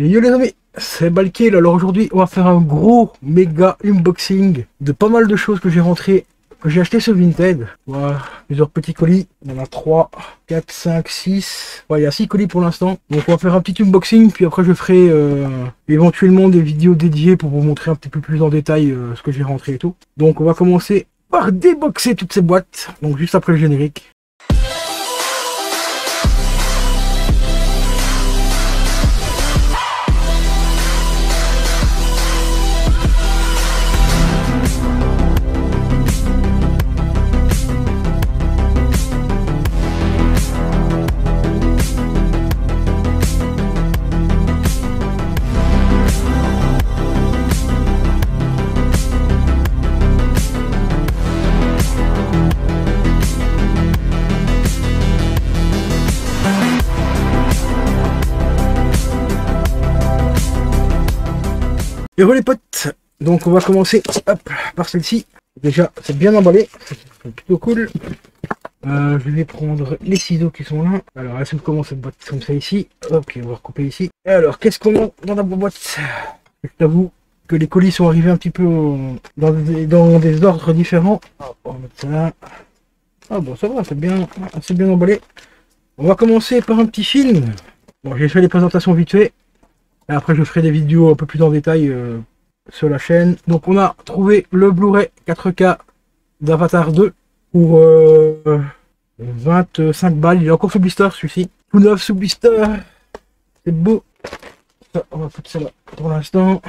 Et yo les amis, c'est Balkiel. Alors aujourd'hui, on va faire un gros méga unboxing de pas mal de choses que j'ai rentrées, que j'ai acheté sur Vinted. Voilà, plusieurs petits colis. Il y en a 3, 4, 5, 6. Ouais, il y a 6 colis pour l'instant. Donc on va faire un petit unboxing, puis après je ferai éventuellement des vidéos dédiées pour vous montrer un petit peu plus en détail ce que j'ai rentré et tout. Donc on va commencer par déboxer toutes ces boîtes. Donc juste après le générique. Et voilà les potes, donc on va commencer hop, par celle-ci. Déjà c'est bien emballé, c'est plutôt cool. Je vais prendre les ciseaux qui sont là. Alors laissez-moi commencer cette boîte comme ça ici. Ok, on va recouper ici. Et alors qu'est-ce qu'on a dans la boîte? Je t'avoue que les colis sont arrivés un petit peu dans des ordres différents. On va mettre ça là. Ah bon, ça va, c'est bien emballé. On va commencer par un petit film. Bon, j'ai fait les présentations vite fait. Et après je ferai des vidéos un peu plus en détail sur la chaîne. Donc on a trouvé le Blu-ray 4K d'Avatar 2 pour 25 balles. Il est encore sous blister celui-ci. Tout neuf sous blister. C'est beau. Ça, on va foutre ça là pour l'instant.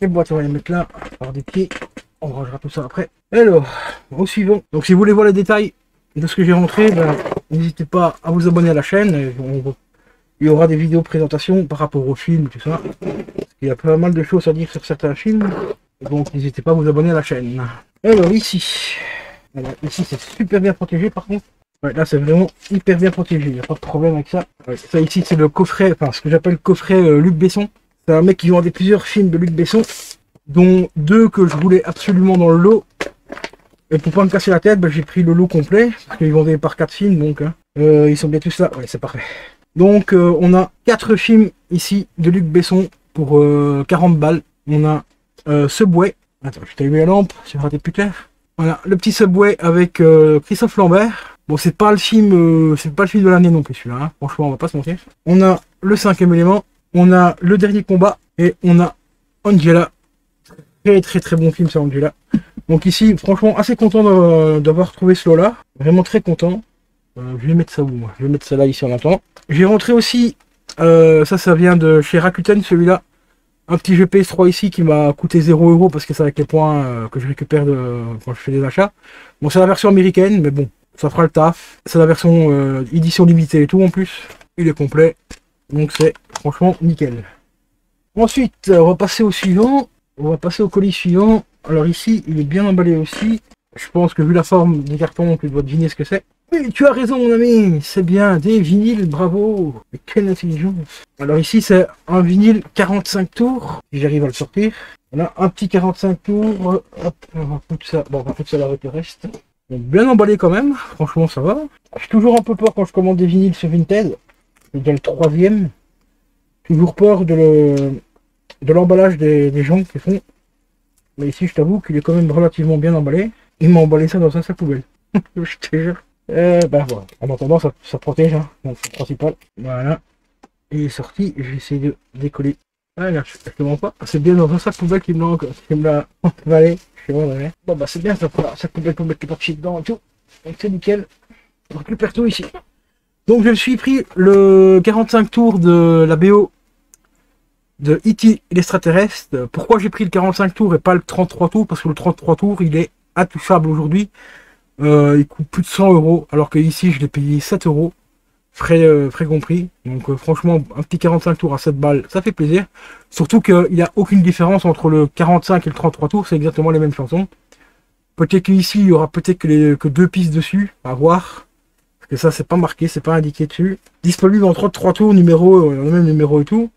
Les boîtes on va les mettre là par des pieds. On rangera tout ça après. Alors, au suivant. Donc si vous voulez voir les détails de ce que j'ai rentré, ben, n'hésitez pas à vous abonner à la chaîne. Il y aura des vidéos de présentation par rapport au film, tout ça. Il y a pas mal de choses à dire sur certains films. Donc n'hésitez pas à vous abonner à la chaîne. Alors ici. Alors, ici c'est super bien protégé par contre. Ouais, là c'est vraiment hyper bien protégé. Il n'y a pas de problème avec ça. Ouais, ça ici c'est le coffret, enfin ce que j'appelle le coffret Luc Besson. C'est un mec qui vendait plusieurs films de Luc Besson. Dont 2 que je voulais absolument dans le lot. Et pour pas me casser la tête, ben, j'ai pris le lot complet. Parce qu'ils vendaient par 4 films donc. Hein. Ils sont bien tous là. Ouais, c'est parfait. Donc on a 4 films ici de Luc Besson pour 40 balles. On a Subway. Attends, je t'ai mis la lampe, c'est raté plus clair. Voilà, le petit Subway avec Christophe Lambert. Bon, c'est pas le film de l'année non plus celui-là, hein. Franchement, on va pas se mentir. On a le 5e élément, on a le dernier combat et on a Angela. Très bon film, c'est Angela. Donc ici, franchement, assez content d'avoir trouvé ce lot-là. Vraiment très content. Je vais mettre ça où moi? Je vais mettre ça là ici en attendant. J'ai rentré aussi, ça vient de chez Rakuten celui-là. Un petit jeu PS3 ici qui m'a coûté 0 € parce que c'est avec les points que je récupère quand je fais des achats. Bon, c'est la version américaine, mais bon, ça fera le taf. C'est la version édition limitée et tout en plus. Il est complet, donc c'est franchement nickel. Ensuite, on va passer au suivant. On va passer au colis suivant. Alors ici, il est bien emballé aussi. Je pense que vu la forme des cartons, tu dois deviner ce que c'est. Oui, tu as raison mon ami, c'est bien, des vinyles, bravo. Mais quelle intelligence. Alors ici c'est un vinyle 45 tours, si j'arrive à le sortir. Voilà, un petit 45 tours, hop, on va foutre ça, bon, on va foutre ça là avec le reste. Donc, bien emballé quand même, franchement ça va. J'ai toujours un peu peur quand je commande des vinyles sur Vinted, c'est déjà le 3e. Toujours peur de l'emballage des gens qui font. Mais ici je t'avoue qu'il est quand même relativement bien emballé. Il m'a emballé ça dans un sac poubelle, je te jure. Ben voilà, en attendant ça protège, hein. Donc c'est le principal. Voilà, il est sorti, je vais essayer de décoller. Ah là, je te mens pas, c'est bien dans un sac poubelle qui me l'a emballé. Je sais pas, bon bah c'est bien, ça fera un sac poubelle pour mettre les papiers dedans et tout. Donc c'est nickel, on récupère tout ici. Donc je me suis pris le 45 tours de la BO de E.T. l'extraterrestre. Pourquoi j'ai pris le 45 tours et pas le 33 tours? Parce que le 33 tours il est intouchable aujourd'hui. Il coûte plus de 100 €, alors que ici je l'ai payé 7 €, frais compris. Donc franchement, un petit 45 tours à 7 balles, ça fait plaisir. Surtout qu'il n'y a aucune différence entre le 45 et le 33 tours, c'est exactement les mêmes chansons. Peut-être qu'ici il y aura peut-être que 2 pistes dessus, à voir. Parce que ça c'est pas marqué, c'est pas indiqué dessus. Disponible en 33 tours, numéro, le même numéro et tout.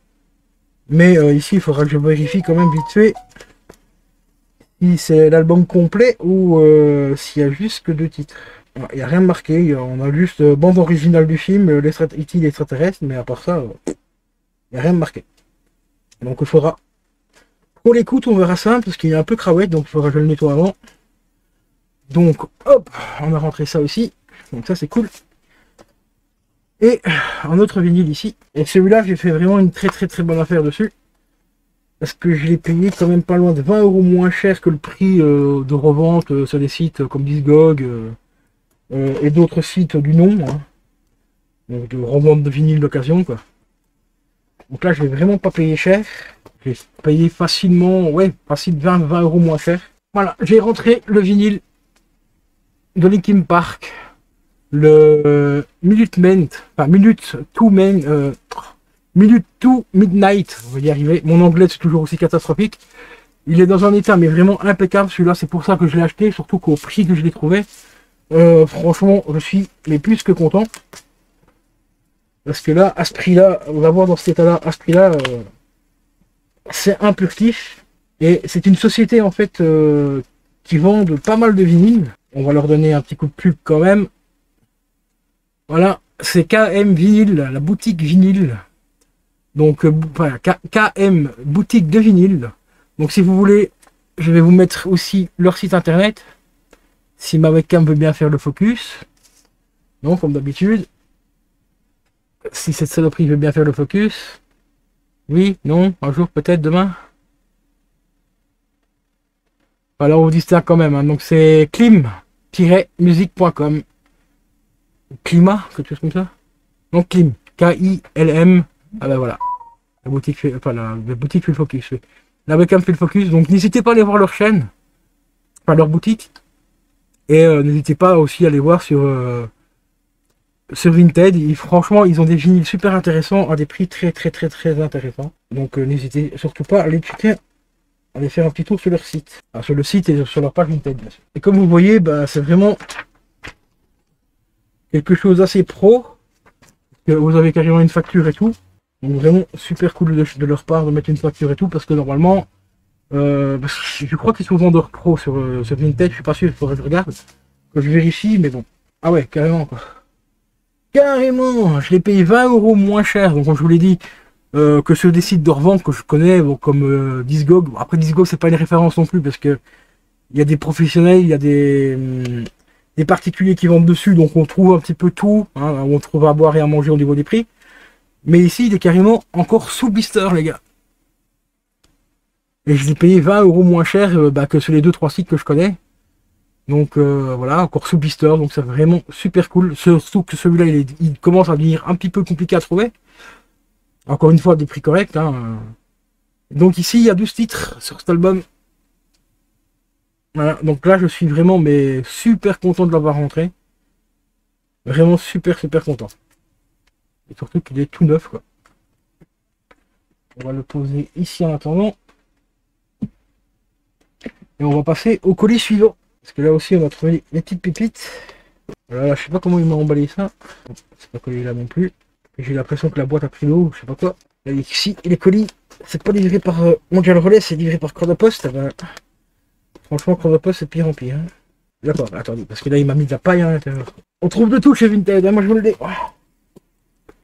Mais ici il faudra que je vérifie quand même vite fait si c'est l'album complet ou s'il y a juste que 2 titres. Il n'y a rien de marqué, on a juste bande originale du film, E.T. l'extraterrestre, mais à part ça, Il n'y a rien de marqué. Donc il faudra... Pour l'écoute, on verra ça, parce qu'il est un peu cravette, donc il faudra que je le nettoie avant. Donc, hop, on a rentré ça aussi. Donc ça, c'est cool. Et un autre vinyle ici. Et celui-là, j'ai fait vraiment une très bonne affaire dessus. Parce que je l'ai payé quand même pas loin de 20 € moins cher que le prix de revente sur des sites comme Discog et d'autres sites du nom. Hein. Donc de revente de vinyle d'occasion, quoi. Donc là, je vais vraiment pas payer cher. J'ai payé facilement, ouais, facile 20 € moins cher. Voilà, j'ai rentré le vinyle de Linkin Park. Le Minute Men, enfin Minute to Men, Minute to Midnight, on va y arriver. Mon anglais c'est toujours aussi catastrophique. Il est dans un état mais vraiment impeccable celui-là, c'est pour ça que je l'ai acheté, surtout qu'au prix que je l'ai trouvé. Franchement, je suis mais plus que content. Parce que là, à ce prix-là, on va voir dans cet état-là, à ce prix-là, c'est un furtif. Et c'est une société en fait qui vend pas mal de vinyles. On va leur donner un petit coup de pub quand même. Voilà, c'est KM Vinyle, la boutique vinyle. Donc, voilà, KM boutique de vinyle. Donc, si vous voulez, je vais vous mettre aussi leur site internet. Si ma webcam veut bien faire le focus. Non, comme d'habitude. Si cette saloperie veut bien faire le focus. Oui, non, un jour, peut-être, demain. Alors, on vous distingue quand même. Hein. Donc, c'est clim-musique.com. Climat, quelque chose comme ça. Donc Klim, K-I-L-M. Ah ben voilà. La boutique fait, enfin la boutique fait le focus. Oui. La webcam fait le focus. Donc n'hésitez pas à aller voir leur chaîne, enfin leur boutique. Et n'hésitez pas aussi à aller voir sur Vinted. Franchement, ils ont des vinyles super intéressants à des prix très intéressants. Donc n'hésitez surtout pas à aller checker, à aller faire un petit tour sur leur site. Alors, sur le site et sur leur page Vinted, bien sûr. Et comme vous voyez, bah, c'est vraiment quelque chose d'assez pro. Vous avez carrément une facture et tout. Donc vraiment super cool de leur part de mettre une facture et tout. Parce que normalement, je crois qu'ils sont vendeurs pro sur Vinted. Je suis pas sûr, il faudrait que je regarde. Que je vérifie, mais bon. Ah ouais, carrément quoi. Carrément, je l'ai payé 20 € moins cher. Donc comme je vous l'ai dit, que sur des sites de revente que je connais, bon, comme Discog. Bon, après Discog, c'est pas une référence non plus parce que il y a des professionnels, il y a des particuliers qui vendent dessus, donc on trouve un petit peu tout, hein, on trouve à boire et à manger au niveau des prix. Mais ici, il est carrément encore sous blister, les gars. Et je l'ai payé 20 € moins cher que sur les 2-3 sites que je connais. Donc voilà, encore sous blister, donc c'est vraiment super cool. Surtout que celui-là, il commence à devenir un petit peu compliqué à trouver. Encore une fois, des prix corrects. Hein. Donc ici, il y a 12 titres sur cet album. Voilà, donc là je suis vraiment mais super content de l'avoir rentré. Vraiment super content. Et surtout qu'il est tout neuf quoi. On va le poser ici en attendant. Et on va passer au colis suivant. Parce que là aussi on a trouvé les petites pépites. Voilà, je sais pas comment il m'a emballé ça. C'est pas collé là non plus. J'ai l'impression que la boîte a pris l'eau, je sais pas quoi. Là, ici, les colis, c'est pas livré par Mondial Relais, c'est livré par Chronopost. Ben, franchement, Chronopost, c'est pire en pire. Hein. D'accord, attendez, parce que là, il m'a mis de la paille à l'intérieur. On trouve de tout chez Vinted, hein, moi je vous le dis. Je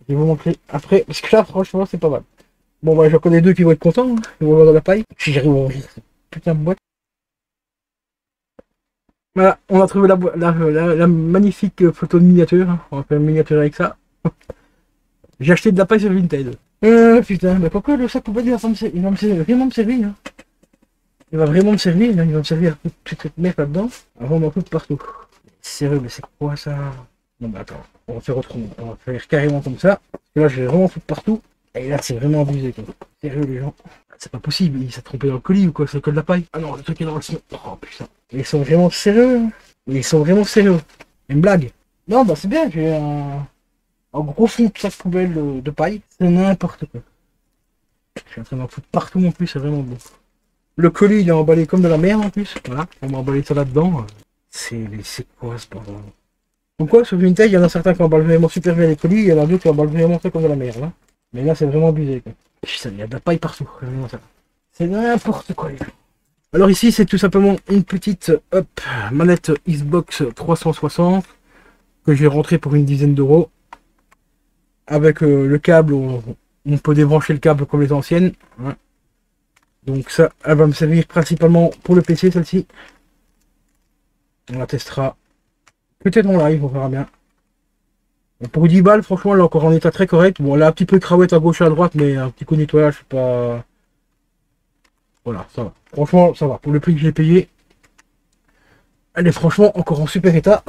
vais vous montrer après, parce que là, franchement, c'est pas mal. Bon, bah, j'en connais deux qui vont être contents, hein. Ils vont avoir de la paille. Si j'arrive à ouvrir cette putain de boîte. Voilà, on a trouvé la magnifique photo de miniature. Hein. On va faire une miniature avec ça. J'ai acheté de la paille sur Vinted. Putain, mais pourquoi le sac poubelle il va vraiment me servir. Hein. Il va vraiment me servir, hein. Il va me servir à toute cette merde là-dedans. Avant d'en foutre partout. Sérieux, mais c'est quoi ça? Non bah attends, on va faire autrement. On va faire carrément comme ça. Et là je vais vraiment foutre partout. Et là c'est vraiment abusé quoi. Sérieux les gens. C'est pas possible, il s'est trompé dans le colis ou quoi, c'est que de la paille. Ah non, le truc est dans le son. Oh putain. Ils sont vraiment sérieux. Hein. Ils sont vraiment sérieux. Une blague. Non bah c'est bien, j'ai un gros fond de sac poubelle de paille. C'est n'importe quoi. Je suis en train d'en foutre partout en plus, c'est vraiment beau. Le colis il est emballé comme de la merde en plus. Voilà, on m'a emballé ça là-dedans. C'est quoi ce bordel? Donc quoi, sur Vinted, il y en a certains qui emballent vraiment super bien les colis, il y en a d'autres qui emballent vraiment ça comme de la merde. Hein. Mais là c'est vraiment abusé quoi. Putain, il y a de la paille partout, vraiment ça. C'est n'importe quoi les gens. Alors ici c'est tout simplement une petite manette Xbox 360 que j'ai rentré pour une dizaine d'euros. Avec le câble On peut débrancher le câble comme les anciennes. Ouais. Donc ça, elle va me servir principalement pour le PC, celle-ci. On la testera peut-être en live, on verra bien. Et pour 10 balles, franchement, elle est encore en état très correct. Bon, elle a un petit peu de cravette à gauche et à droite, mais un petit coup de nettoyage, c'est pas... Voilà, ça va. Franchement, ça va. Pour le prix que je l'ai payé, elle est franchement encore en super état.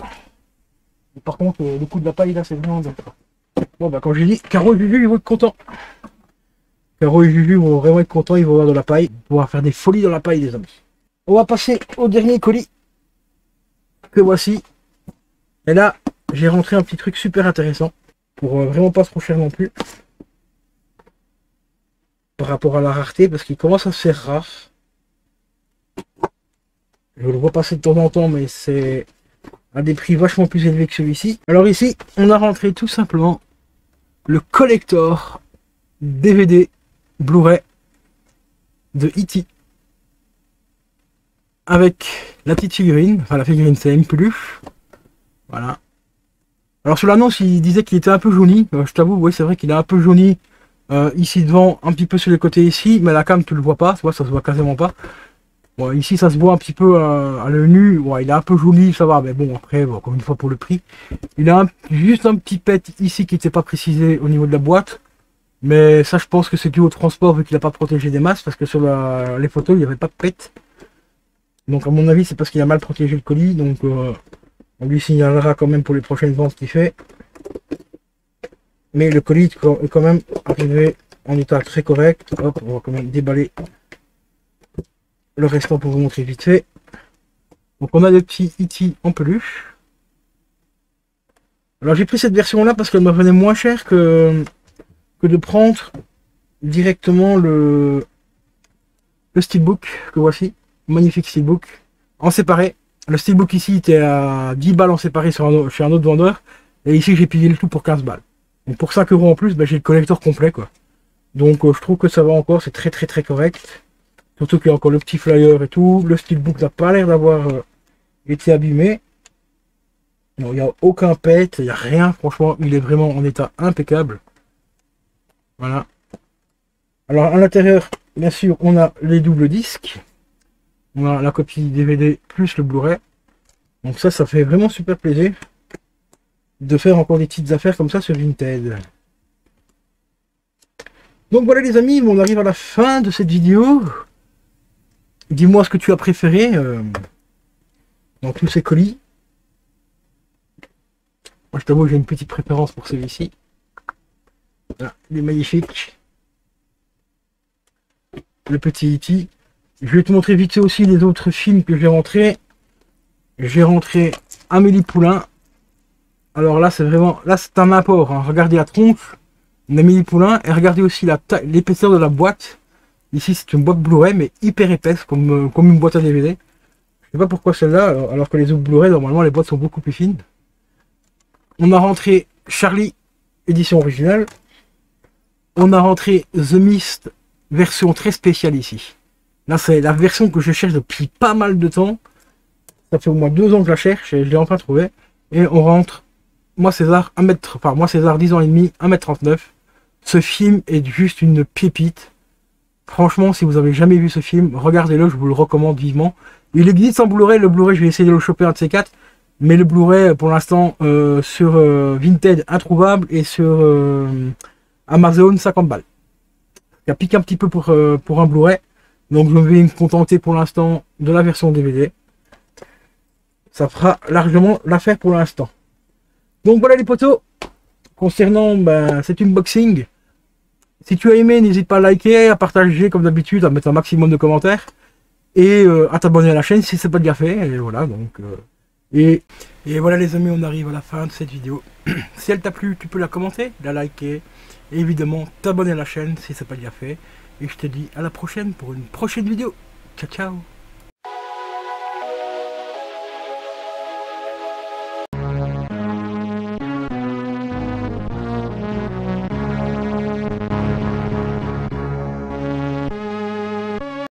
Et par contre, le coup de la paille, là, c'est vraiment... Bon, bah, comme j'ai dit, Caro et Juju, ils vont être contents. Caro et Juju vont vraiment être contents, ils vont avoir de la paille. Ils vont pouvoir faire des folies dans la paille, les amis. On va passer au dernier colis. Que voici. Et là, j'ai rentré un petit truc super intéressant. Pour vraiment pas trop cher non plus. Par rapport à la rareté, parce qu'il commence à se faire rare. Je le vois passer de temps en temps, mais c'est à des prix vachement plus élevés que celui-ci. Alors ici, on a rentré tout simplement le collector DVD Blu-ray de E.T. avec la petite figurine, enfin la figurine c'est une peluche. Voilà. Alors sur l'annonce il disait qu'il était un peu jauni, je t'avoue, oui c'est vrai qu'il est un peu jauni ici devant, un petit peu sur les côtés ici, mais à la cam tu le vois pas, tu vois, ça se voit quasiment pas. Bon, ici ça se voit un petit peu à l'œil nu, ouais, il est un peu jauni, ça va, mais bon après, bon, comme une fois pour le prix. Il a juste un petit pet ici qui n'était pas précisé au niveau de la boîte. Mais ça je pense que c'est dû au transport vu qu'il n'a pas protégé des masses, parce que sur les photos il n'y avait pas de pet. Donc à mon avis c'est parce qu'il a mal protégé le colis, donc on lui signalera quand même pour les prochaines ventes qu'il fait. Mais le colis est quand même arrivé en état très correct. Hop, on va quand même déballer le restant pour vous montrer vite fait. Donc on a des petits E.T. en peluche. Alors j'ai pris cette version là parce qu'elle me revenait moins cher que de prendre directement le steelbook que voici. Magnifique steelbook en séparé. Le steelbook ici était à 10 balles en séparé chez un autre vendeur. Et ici j'ai payé le tout pour 15 balles. Donc pour 5 € en plus, bah, j'ai le collector complet quoi. Donc je trouve que ça va encore, c'est très correct. Surtout qu'il y a encore le petit flyer et tout. Le steelbook n'a pas l'air d'avoir été abîmé. Non, il n'y a aucun pet, il n'y a rien. Franchement, il est vraiment en état impeccable. Voilà. Alors à l'intérieur, bien sûr, on a les doubles disques. On a la copie DVD plus le Blu-ray. Donc ça fait vraiment super plaisir de faire encore des petites affaires comme ça sur Vinted. Donc voilà les amis, on arrive à la fin de cette vidéo. Dis-moi ce que tu as préféré dans tous ces colis. Moi je t'avoue j'ai une petite préférence pour celui-ci. Voilà, il est magnifique. Le petit E.T. Je vais te montrer vite fait aussi les autres films que j'ai rentrés. J'ai rentré Amélie Poulain. Alors là c'est vraiment, là c'est un apport, hein. Regardez la tronche d'Amélie Poulain et regardez aussi l'épaisseur de la boîte. Ici c'est une boîte Blu-ray mais hyper épaisse comme une boîte à DVD. Je sais pas pourquoi celle-là, alors que les autres Blu-ray normalement les boîtes sont beaucoup plus fines. On a rentré Charlie édition originale. On a rentré The Mist version très spéciale ici. Là c'est la version que je cherche depuis pas mal de temps. Ça fait au moins 2 ans que je la cherche et je l'ai enfin trouvé. Et on rentre Moi César 10 ans et demi, 1m39. Ce film est juste une pépite. Franchement, si vous avez jamais vu ce film, regardez-le, je vous le recommande vivement. Il existe en Blu-ray, le Blu-ray je vais essayer de le choper un de ces 4. Mais le Blu-ray pour l'instant sur Vinted introuvable et sur Amazon 50 balles. Ça pique un petit peu pour un Blu-ray. Donc je vais me contenter pour l'instant de la version DVD. Ça fera largement l'affaire pour l'instant. Donc voilà les potos. Concernant cet unboxing. Si tu as aimé, n'hésite pas à liker, à partager comme d'habitude, à mettre un maximum de commentaires. Et à t'abonner à la chaîne si ce n'est pas déjà fait. Et voilà donc. Et voilà les amis, on arrive à la fin de cette vidéo. Si elle t'a plu, tu peux la commenter, la liker. Et évidemment t'abonner à la chaîne si ce n'est pas déjà fait. Et je te dis à la prochaine pour une prochaine vidéo. Ciao ciao.